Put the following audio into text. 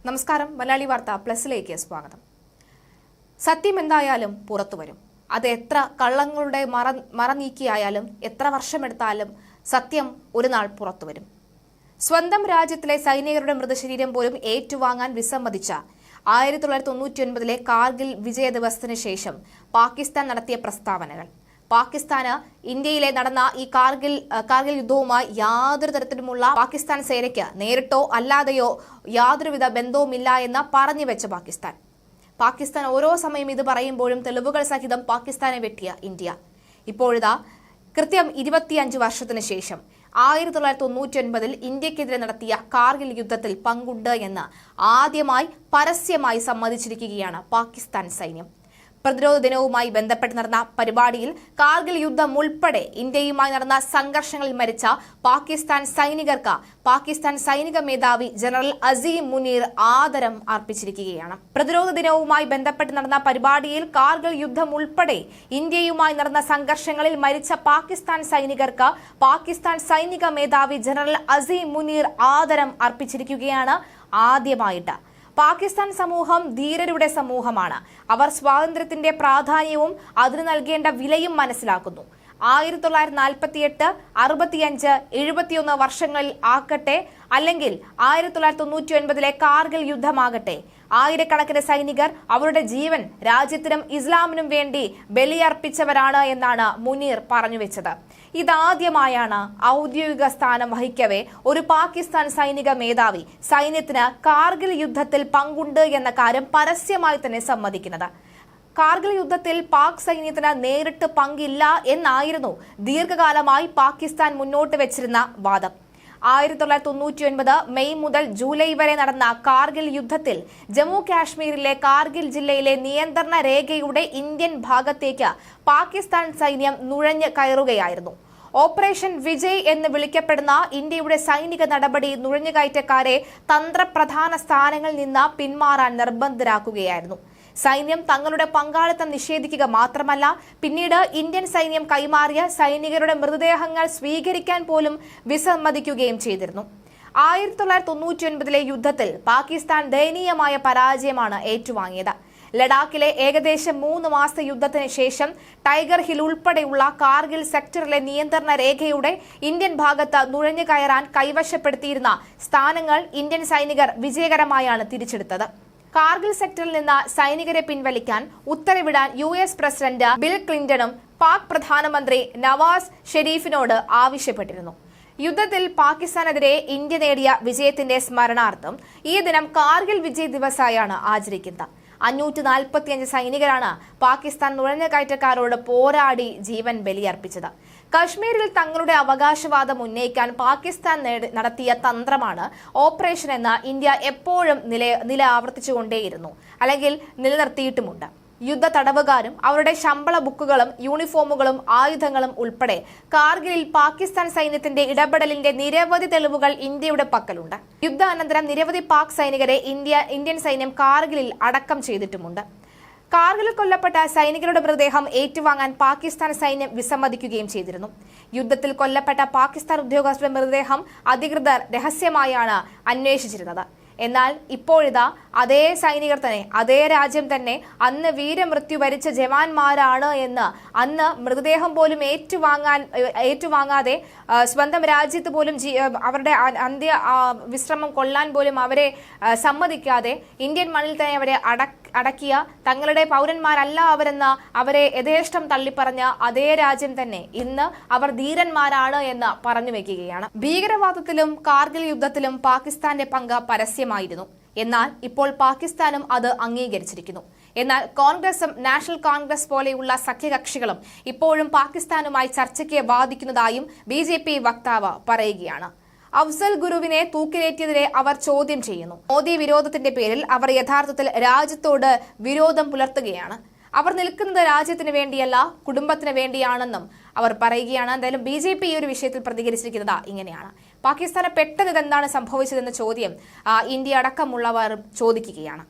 നമസ്കാരം. മലയാളി വാർത്ത പ്ലസിലേക്ക് സ്വാഗതം. സത്യം എന്തായാലും പുറത്തു വരും. അത് എത്ര കള്ളങ്ങളുടെ മറ നീക്കിയായാലും എത്ര വർഷമെടുത്താലും സത്യം ഒരു നാൾ പുറത്തു വരും. സ്വന്തം രാജ്യത്തിലെ സൈനികരുടെ മൃതശരീരം പോലും ഏറ്റുവാങ്ങാൻ വിസമ്മതിച്ച 1999 കാർഗിൽ വിജയ ദിവസത്തിന് ശേഷം പാകിസ്ഥാൻ നടത്തിയ പ്രസ്താവനകൾ. പാകിസ്ഥാന് ഇന്ത്യയിലെ നടന്ന ഈ കാർഗിൽ യുദ്ധവുമായി യാതൊരു തരത്തിലുമുള്ള പാകിസ്ഥാൻ സേനയ്ക്ക് നേരിട്ടോ അല്ലാതെയോ യാതൊരുവിധ ബന്ധവുമില്ല എന്ന് പറഞ്ഞു വെച്ച പാകിസ്ഥാൻ ഓരോ സമയം ഇത് പറയുമ്പോഴും തെളിവുകൾ സഹിതം പാകിസ്ഥാനെ വെട്ടിയ ഇന്ത്യ ഇപ്പോഴിതാ കൃത്യം 25 വർഷത്തിന് ശേഷം 1999 ഇന്ത്യക്കെതിരെ നടത്തിയ കാർഗിൽ യുദ്ധത്തിൽ പങ്കുണ്ട് എന്ന് ആദ്യമായി പരസ്യമായി സമ്മതിച്ചിരിക്കുകയാണ് പാകിസ്ഥാൻ സൈന്യം. പ്രതിരോധ ദിനവുമായി ബന്ധപ്പെട്ട് നടന്ന പരിപാടിയിൽ കാർഗിൽ യുദ്ധം ഉൾപ്പെടെ ഇന്ത്യയുമായി നടന്ന സംഘർഷങ്ങളിൽ മരിച്ച പാകിസ്ഥാൻ സൈനികർക്ക് പാകിസ്ഥാൻ സൈനിക മേധാവി ജനറൽ അസീം മുനീർ ആദരം അർപ്പിച്ചിരിക്കുകയാണ്. പ്രതിരോധ ദിനവുമായി ബന്ധപ്പെട്ട് നടന്ന പരിപാടിയിൽ കാർഗിൽ യുദ്ധം ഉൾപ്പെടെ ഇന്ത്യയുമായി നടന്ന സംഘർഷങ്ങളിൽ മരിച്ച പാകിസ്ഥാൻ സൈനികർക്ക് പാകിസ്ഥാൻ സൈനിക മേധാവി ജനറൽ അസീം മുനീർ ആദരം അർപ്പിച്ചിരിക്കുകയാണ്. ആദ്യമായിട്ട് പാകിസ്ഥാൻ സമൂഹം ധീരരുടെ സമൂഹമാണ്. അവർ സ്വാതന്ത്ര്യത്തിന്റെ പ്രാധാന്യവും അതിന് നൽകേണ്ട വിലയും മനസ്സിലാക്കുന്നു. 1948, 65, 71 വർഷങ്ങളിൽ ആകട്ടെ, അല്ലെങ്കിൽ 1999 കാർഗിൽ യുദ്ധമാകട്ടെ, ആയിരക്കണക്കിന് സൈനികർ അവരുടെ ജീവൻ രാജ്യത്തിനും ഇസ്ലാമിനും വേണ്ടി ബലിയർപ്പിച്ചവരാണ് എന്നാണ് മുനീർ പറഞ്ഞുവെച്ചത്. ഇതാദ്യമായാണ് ഔദ്യോഗിക സ്ഥാനം വഹിക്കവേ ഒരു പാകിസ്ഥാൻ സൈനിക മേധാവി സൈന്യത്തിന് കാർഗിൽ യുദ്ധത്തിൽ പങ്കുണ്ട് എന്ന കാര്യം പരസ്യമായി തന്നെ സമ്മതിക്കുന്നത്. കാർഗിൽ യുദ്ധത്തിൽ പാക് സൈന്യത്തിന് നേരിട്ട് പങ്കില്ല എന്നായിരുന്നു ദീർഘകാലമായി പാകിസ്ഥാൻ മുന്നോട്ട് വെച്ചിരുന്ന വാദം. 1999 മെയ് മുതൽ ജൂലൈ വരെ നടന്ന കാർഗിൽ യുദ്ധത്തിൽ ജമ്മു കാശ്മീരിലെ കാർഗിൽ ജില്ലയിലെ നിയന്ത്രണ രേഖയുടെ ഇന്ത്യൻ ഭാഗത്തേക്ക് പാകിസ്ഥാൻ സൈന്യം നുഴഞ്ഞു കയറുകയായിരുന്നു. ഓപ്പറേഷൻ വിജയ് എന്ന് വിളിക്കപ്പെടുന്ന ഇന്ത്യയുടെ സൈനിക നടപടി നുഴഞ്ഞുകയറ്റക്കാരെ തന്ത്രപ്രധാന സ്ഥാനങ്ങളിൽ നിന്ന് പിന്മാറാൻ നിർബന്ധിതരാക്കുകയായിരുന്നു. സൈന്യം തങ്ങളുടെ പങ്കാളിത്തം നിഷേധിക്കുക മാത്രമല്ല, പിന്നീട് ഇന്ത്യൻ സൈന്യം കൈമാറിയ സൈനികരുടെ മൃതദേഹങ്ങൾ സ്വീകരിക്കാൻ പോലും വിസമ്മതിക്കുകയും ചെയ്തിരുന്നു. 1999 യുദ്ധത്തിൽ പാകിസ്ഥാൻ ദയനീയമായ പരാജയമാണ് ഏറ്റുവാങ്ങിയത്. ലഡാക്കിലെ ഏകദേശം 3 മാസത്തെ യുദ്ധത്തിന് ശേഷം ടൈഗർ ഹിൽ ഉൾപ്പെടെയുള്ള കാർഗിൽ സെക്ടറിലെ നിയന്ത്രണ രേഖയുടെ ഇന്ത്യൻ ഭാഗത്ത് നുഴഞ്ഞു കയറാൻ കൈവശപ്പെടുത്തിയിരുന്ന സ്ഥാനങ്ങൾ ഇന്ത്യൻ സൈനികർ വിജയകരമായാണ് തിരിച്ചെടുത്തത്. കാർഗിൽ സെക്ടറിൽ നിന്ന് സൈനികരെ പിൻവലിക്കാൻ ഉത്തരവിടാൻ US പ്രസിഡന്റ് ബിൽ ക്ലിന്റണും പാക് പ്രധാനമന്ത്രി നവാസ് ഷെരീഫിനോട് ആവശ്യപ്പെട്ടിരുന്നു. യുദ്ധത്തിൽ പാകിസ്ഥാനെതിരെ ഇന്ത്യ നേടിയ വിജയത്തിന്റെ സ്മരണാർത്ഥം ഈ ദിനം കാർഗിൽ വിജയ് ദിവസായാണ് ആചരിക്കുന്നത്. 545 സൈനികരാണ് പാകിസ്ഥാൻ നുഴഞ്ഞുകയറ്റക്കാരോട് പോരാടി ജീവൻ ബലിയർപ്പിച്ചത്. കശ്മീരിൽ തങ്ങളുടെ അവകാശവാദം ഉന്നയിക്കാൻ പാകിസ്ഥാൻ നടത്തിയ തന്ത്രമാണ് ഓപ്പറേഷൻ എന്ന് ഇന്ത്യ എപ്പോഴും നില ആവർത്തിച്ചുകൊണ്ടേയിരുന്നു, അല്ലെങ്കിൽ നിലനിർത്തിയിട്ടുമുണ്ട്. യുദ്ധ തടവുകാരും അവരുടെ ശമ്പള ബുക്കുകളും യൂണിഫോമുകളും ആയുധങ്ങളും ഉൾപ്പെടെ കാർഗിലിൽ പാകിസ്ഥാൻ സൈന്യത്തിന്റെ ഇടപെടലിന്റെ നിരവധി തെളിവുകൾ ഇന്ത്യയുടെ പക്കലുണ്ട്. യുദ്ധാനന്തരം നിരവധി പാക് സൈനികരെ ഇന്ത്യൻ സൈന്യം കാർഗിലിൽ അടക്കം ചെയ്തിട്ടുമുണ്ട്. കാർഗിലിൽ കൊല്ലപ്പെട്ട സൈനികരുടെ മൃതദേഹം ഏറ്റുവാങ്ങാൻ പാകിസ്ഥാൻ സൈന്യം വിസമ്മതിക്കുകയും ചെയ്തിരുന്നു. യുദ്ധത്തിൽ കൊല്ലപ്പെട്ട പാകിസ്ഥാൻ ഉദ്യോഗസ്ഥരുടെ മൃതദേഹം അധികൃതർ രഹസ്യമായാണ് അന്വേഷിച്ചിരുന്നത്. എന്നാൽ ഇപ്പോഴിതാ അതേ സൈനികർ തന്നെ, അതേ രാജ്യം തന്നെ അന്ന് വീരമൃത്യു വരിച്ച ജവാന്മാരാണ് എന്ന്, അന്ന് മൃതദേഹം പോലും ഏറ്റുവാങ്ങാതെ സ്വന്തം രാജ്യത്ത് പോലും അവരുടെ അന്ത്യ വിശ്രമം കൊള്ളാൻ പോലും അവരെ സമ്മതിക്കാതെ ഇന്ത്യൻ മണ്ണിൽ തന്നെ അവരെ അടക്കിയ തങ്ങളുടെ പൗരന്മാരല്ല അവരെന്ന് അവരെ യഥേഷ്ടം തള്ളിപ്പറഞ്ഞ അതേ രാജ്യം തന്നെ ഇന്ന് അവർ ധീരന്മാരാണ് എന്ന് പറഞ്ഞു വെക്കുകയാണ്. ഭീകരവാദത്തിലും കാർഗിൽ യുദ്ധത്തിലും പാകിസ്ഥാന്റെ പങ്ക് പരസ്യമായിരുന്നു. എന്നാൽ ഇപ്പോൾ പാകിസ്ഥാനും അത് അംഗീകരിച്ചിരിക്കുന്നു. എന്നാൽ കോൺഗ്രസും നാഷണൽ കോൺഗ്രസ് പോലെയുള്ള സഖ്യകക്ഷികളും ഇപ്പോഴും പാകിസ്ഥാനുമായി ചർച്ചയ്ക്ക് വാദിക്കുന്നതായും BJP വക്താവ് പറയുകയാണ്. അഫ്സൽ ഗുരുവിനെ തൂക്കിലേറ്റിയതിനെ അവർ ചോദ്യം ചെയ്യുന്നു. മോദി വിരോധത്തിന്റെ പേരിൽ അവർ യഥാർത്ഥത്തിൽ രാജ്യത്തോട് വിരോധം പുലർത്തുകയാണ്. അവർ നിൽക്കുന്നത് രാജ്യത്തിന് വേണ്ടിയല്ല, കുടുംബത്തിന് വേണ്ടിയാണെന്നും അവർ പറയുകയാണ്. എന്തായാലും BJP ഈ ഒരു വിഷയത്തിൽ പ്രതികരിച്ചിരിക്കുന്നത് ഇങ്ങനെയാണ്. പാകിസ്ഥാന് പെട്ടെന്ന് ഇതെന്താണ് സംഭവിച്ചതെന്ന ചോദ്യം ഇന്ത്യ അടക്കമുള്ളവർ ചോദിക്കുകയാണ്.